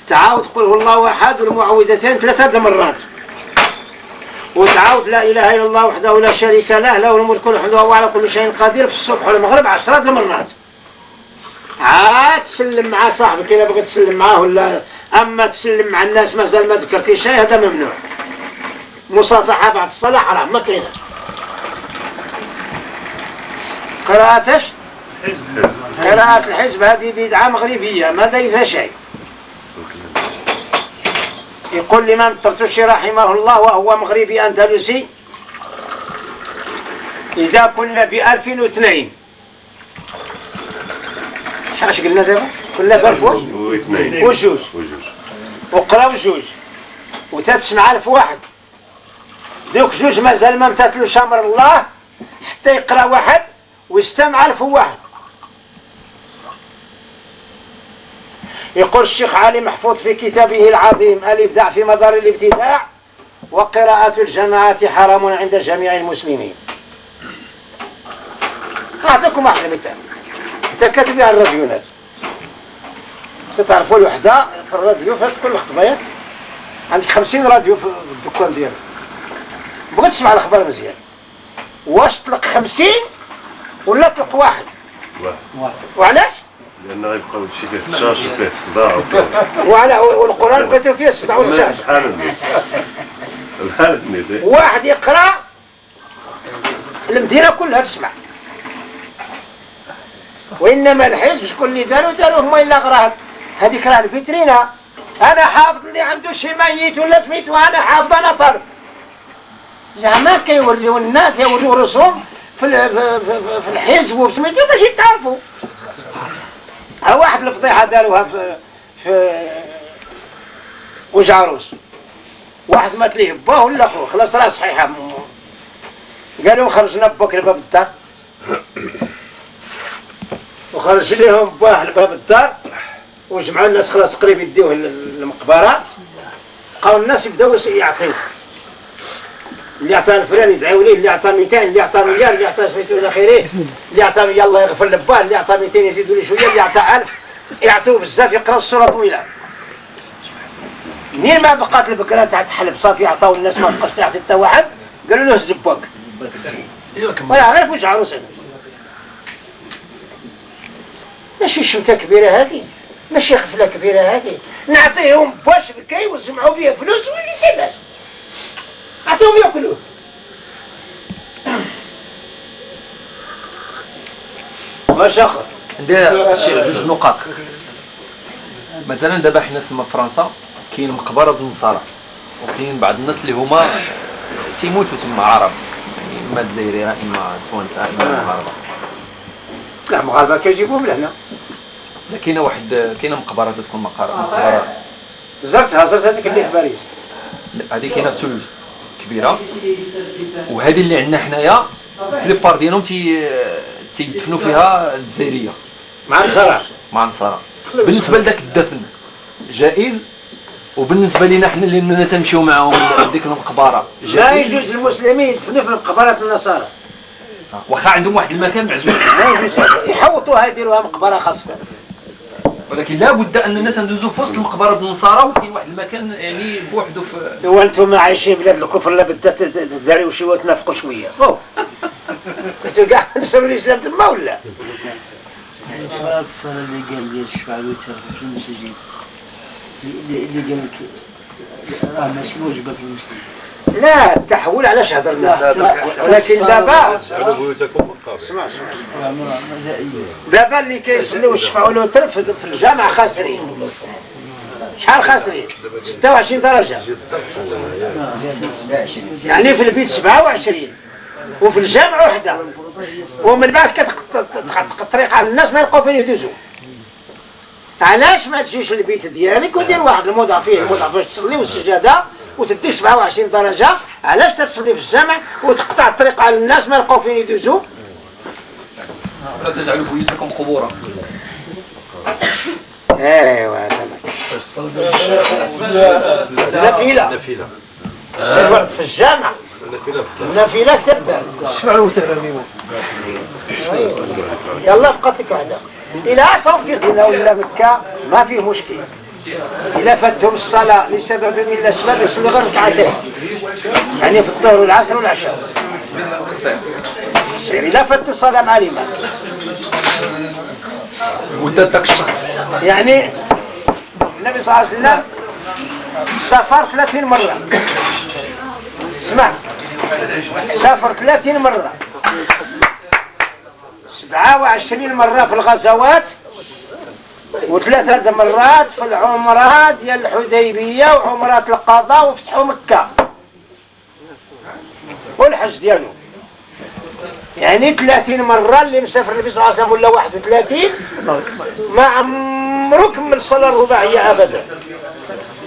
تعاود قل هو الله احد والمعوذتين 3 مرات، وتعاود لا اله الا الله وحده لا شريك له له الملك والحمد وهو على كل شيء قدير في الصبح والمغرب 10 مرات. عاد تسلم مع صاحبك اذا بغيت تسلم معاه، ولا اما تسلم مع الناس مازال ما ذكرتي شيء هذا ممنوع. مصافحه بعد الصلاه حرام ما كاينش. قراءة قراءة الحزب هذه بدعة مغربية ما دايزها شيء. يقول الإمام الطرطوشي رحمه الله وهو مغربي أندلسي: إذا كنا ب1002 شحال قلنا دابا؟ كنا ب1000 وجوج وقراو جوج وتتسمع 1000 واحد، دوك جوج مازال ما امتثلوش أمر الله حتى يقرأ واحد ويستمع 1000 واحد. يقول الشيخ علي محفوظ في كتابه العظيم الإبداع في مدار الابتداع: وقراءة الجماعات حرام عند جميع المسلمين. أعطيكم واحد مثال، أنت كاتب على الراديونات، تعرفوا الوحدة في الراديو فات كل خطبة، عندك 50 راديو في الدكان ديالك، بغيت تسمع الأخبار مزيان، واش تطلق 50 ولا تطلق واحد؟ وعلاش؟ لأنه غيبقاو شي فيه الشاش وفيه الصداع والقرآن بغيتو فيه الصداع والشاش. واحد يقرأ المدينة كلها تسمع. وإنما الحزب شكون اللي داروا هما إلا غرات هذيك راه الفيترينا. أنا حافظ اللي عنده شي ميت ولا سميتو أنا حافظ أنا طالب. زعما كيوريو الناس يوريو رسوم في الحزب وسميتو باش يتعرفوا. ها واحد الفضيحة داروها في وجعروس، واحد مات ليه باه ولا خوه خلاص راه صحيحة، قالوا خرجنا بكري باب الدار وخرج لهم باه لباب الدار وجمعوا الناس خلاص قريب يديوه للمقبرة. بقاو الناس يبداو يعطيوه، اللي عطاه الفلان يدعيو ليه، اللي عطاه 200، اللي عطاه مليار، اللي عطاه سميتو الى اخره، اللي عطاه يلا يغفر لباه، اللي عطاه 200 يزيدوا لي شويه، اللي عطاه 1000 يعطوه بزاف يقراو السوره طويله. منين ما بقات البكره تاع تحلب صافي عطاو الناس ما بقاش تعطي حتى واحد، قالوا له الزباك ولا غير في وجه عروسنا. ماشي شمته كبيره هذه، ماشي خفله كبيره هذه، نعطيهم باش بكاي وجمعوا فيها فلوس ويجيبها عطيهم ياكلوه. واش اخر؟ عندي جوج نقاط. مثلا دابا حنا تما في فرنسا كاين مقبره النصارى، وكاين بعض الناس اللي هما تيموتوا تما عرب، يعني اما الجزائريين اما توانسه اما المغاربه. لا المغاربه كيجيبوهم لهنا. لا كاينه مقبره تكون مقبره زرتها هذيك اللي في باريس. هذه كاينه في تولوز كبيره، وهذه اللي عندنا حنايا البار ديالهم تيدفنوا فيها الجزائريه مع النصارى. بالنسبه لذاك الدفن جائز، وبالنسبه لنا حنا اللي تنمشيو معاهم لديك المقبره جائز. لا يجوز للمسلمين يدفنوا في مقبره النصارى، واخا عندهم واحد المكان معزول لا يجوز يحوطوها يديروها مقبره خاصه. ولكن لا بد اننا تندوزو في وسط المقبره النصارى، وكاين واحد المكان يعني بوحدو في. وانتم عايشين بلاد الكفر لا بد تداريو شويه وتنافقوا شويه. كنتو كاع نصروا الاسلام تما ولا؟ صلاة الصلاة اللي قال ديال الشفاعة والوتر في المساجد اللي قال لك راه ماشي واجبة في المسجد. لا التحول علاش هضرنا، ولكن دابا اسمع دابا اللي كيصليو الشفاعة والوتر في الجامع خاسرين. شحال خاسرين؟ 26 درجة، يعني في البيت 27 وفي الجامع وحده، ومن بعد كتقطع الطريق على الناس ما يلقاو فين يدوزوا. علاش ما تجيش للبيت ديالك ودير واحد الموضع فيه الموضع باش تصلي والسجاده وتدي 27 درجه؟ علاش تصلي في الجامع وتقطع الطريق على الناس ما يلقاو فين يدوزوا؟ لا تجعلوا بيوتكم قبورا. ايوا نافله في الجامع، النافله كتبدا الشفاعة والوتر يلا بقات لك وحده. الى صوت زنا ولا مكه ما فيه مشكل، إذا فاتهم الصلاة لسبب من الأسباب يصلي غير ركعتين، يعني في الظهر والعصر والعشاء. إذا فاتوا الصلاة مع الإمام مدة داك الشهر، يعني النبي صلى الله عليه وسلم سافر 30 مرة. اسمع، سافر 30 مرة، 27 مرة في الغزوات، و3 مرات في العمرات ديال الحديبية وعمرات القضاء وفتحوا مكة والحج ديالو. يعني 30 مرة اللي مسافر النبي صلى الله عليه وسلم ولا 31 ما عمرو كمل صلاة الرباعية أبدا.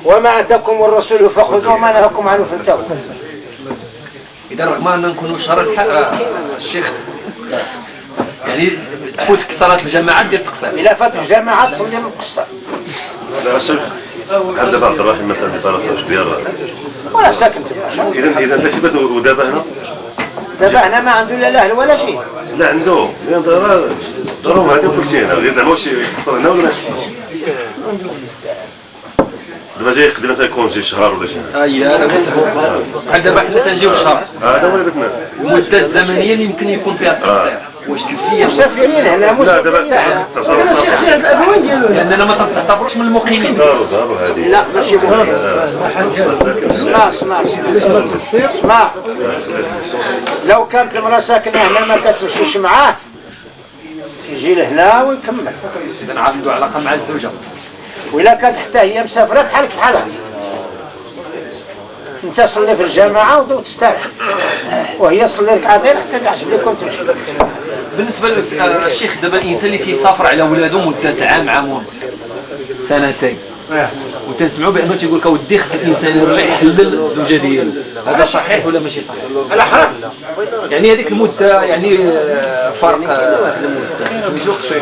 وما أتاكم الرسول فخذوه وما نهاكم عنه فانتهوا. إذا رغم أن نكونوا شهر الشيخ يعني تفوتك صلاة الجماعات ديال تقصر. إلا فات الجماعات صلي مقصر. لا الشيخ عبد عبد الرحيم مثلا في طرف كبير ولا ساكن تبقى. إذا تشبت ودابا هنا؟ دابا هنا ما عنده لا أهل ولا شيء. لا عنده، ضرهم هذا كل شيء هنا، غير زعما واش يقصر هنا ولا ما يقصرش. دابا جاي يقدر مثلا يكون شي شهر ولا شي حاجه. انا بحال دابا حنا تنجيو شهر، هذا هو اللي بغيت المده الزمنيه اللي يمكن يكون فيها التقصير. واش 3 ايام مسافرين هنا لا مسافرين دابا لاننا ما تعتبروش من المقيمين. دارو هذه لا ماشي ممكن. اسمع لو كانت المرأة ساكنة هنا ما كتمشيش معاه يجي لهنا ويكمل. اذا عنده علاقه مع الزوجه. وإلا كانت حتى هي مسافرة بحالك بحالها، انت صلي في الجماعة وتستريح وهي صلي ركعتين حتى تعجب لكم تمشي. بالنسبه للشيخ دابا الانسان اللي تيسافر على ولادو مده عام عام ونص سنتين وتنسمعوا بانه تيقول لك اودي خص الانسان يرجع يحلل الزوجه ديالو، هذا صحيح ولا ماشي صحيح؟ على حرام. يعني هذيك المده يعني فرق المده سميتو خصو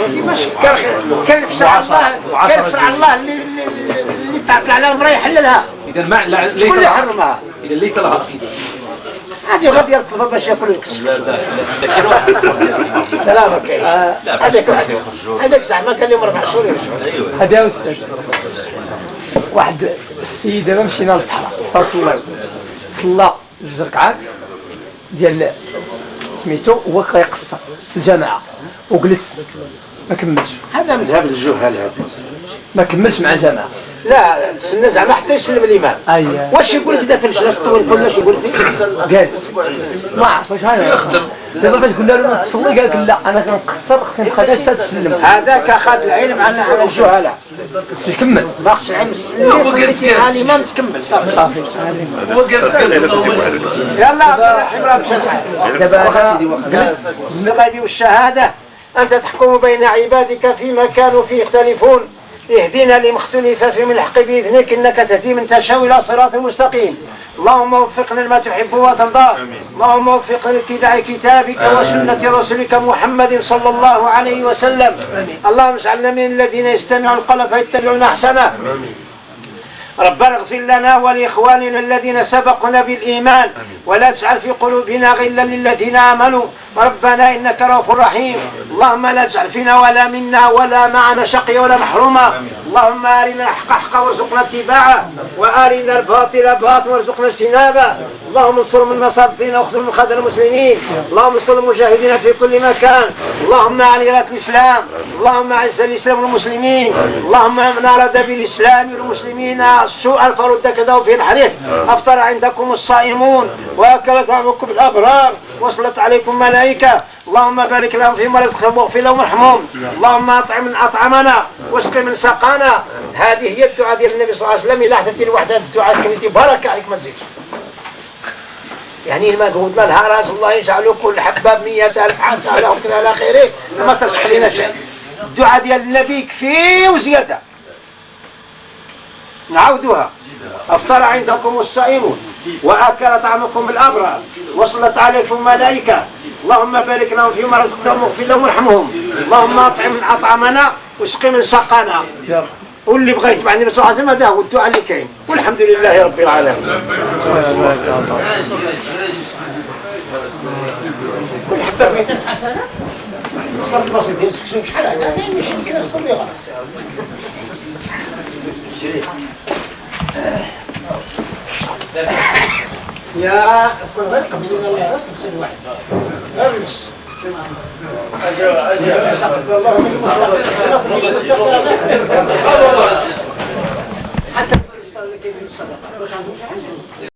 كان في شرع الله، كان في شرع الله اللي تعطل على المرأة يحللها. اذا ما ليس شكون اللي حرمها؟ اذا ليس لها اصل. هذه غادي يركضوا باش ياكلوا الكسب. لا ما كاينش. هذاك زعما قال لهم 4 شهور يرجعوا. هذا أستاذ واحد السيد دابا مشينا للصحراء صلى 2 ركعات ديال سميتو هو كيقصر في الجماعة وجلس ما كملش. هذا مذهب الجهال هذا. ما كملش مع الجماعة. لا تسنى زعما حتى يسلم الإمام. أيوة. واش يقول لك إذا فلش الطول كلش يقول فيه؟ جالس ما عرف واش هذا يخدم. دابا فاش قلنا له تصلي قال لك لا أنا كنقصر خصني نبقى جالس تسلم. هذاك أخذ العلم على الجهلاء. يكمل. ما خصش العلم اللي صليتي مع الإمام تكمل صافي. هو يلا عبد الرحيم راه مشى الحال. دابا هذا جلس بالغيب والشهادة أنت تحكم بين عبادك فيما كانوا فيه يختلفون، اهدنا لما اختلف فيه من الحق بإذنك إنك تهدي من تشاء إلى صراط مستقيم. اللهم وفقنا لما تحب وترضى. اللهم وفقنا لاتباع كتابك وسنة رسولك محمد صلى الله عليه وسلم. اللهم اجعلنا من الذين يستمعون القول فيتبعون أحسنه. ربنا اغفر لنا ولإخواننا الذين سبقنا بالإيمان ولا تجعل في قلوبنا غلا للذين آمنوا ربنا إنك رؤوف رحيم. اللهم لا تجعل فينا ولا منا ولا معنا شقيا ولا محروما. اللهم أرنا الحق حقا وارزقنا اتباعه وأرنا الباطل باطلا وارزقنا اجتنابه. اللهم انصر من نصر الدين واخذل من خذل المسلمين. اللهم انصر المجاهدين في كل مكان. اللهم أعلي راية الإسلام. اللهم أعز الإسلام والمسلمين. اللهم من أراد بالإسلام والمسلمين سوءا فرد كذا في نحره. أفطر عندكم الصائمون وأكل طعامكم الأبرار وصلت عليكم ملائكة. اللهم بارك لهم فيما رزقهم واغفر لهم وارحمهم. اللهم أطعم من أطعمنا واسق من سقانا. هذه هي الدعاء ديال النبي صلى الله عليه وسلم. إلا حتى لوحدة الدعاء كنتي بركة عليك ما تزيدش. يعني ما قلنا الهراج الله يجعله كل حباب 100,000 حسنة وكذا إلى آخره ما ترشح لنا شيء. الدعاء ديال النبي كفي وزيادة. نعودها. أفطر عندكم الصائمون وأكل طعامكم الأبرار وصلت عليكم ملائكة. اللهم بارك لهم فيما رزقتهم واغفر لهم وارحمهم. اللهم أطعم من أطعمنا واسقي من سقانا. واللي بغيت مع النبي صلى الله عليه وسلم هذا هو الدعاء اللي كاين. والحمد لله رب العالمين. كل حبة 200 حسنة صرت بسيط يسكسوا شحال هذا ماشي يمكن نصلي غلط. يا كل غير قبل الله تمسك واحد امس اجل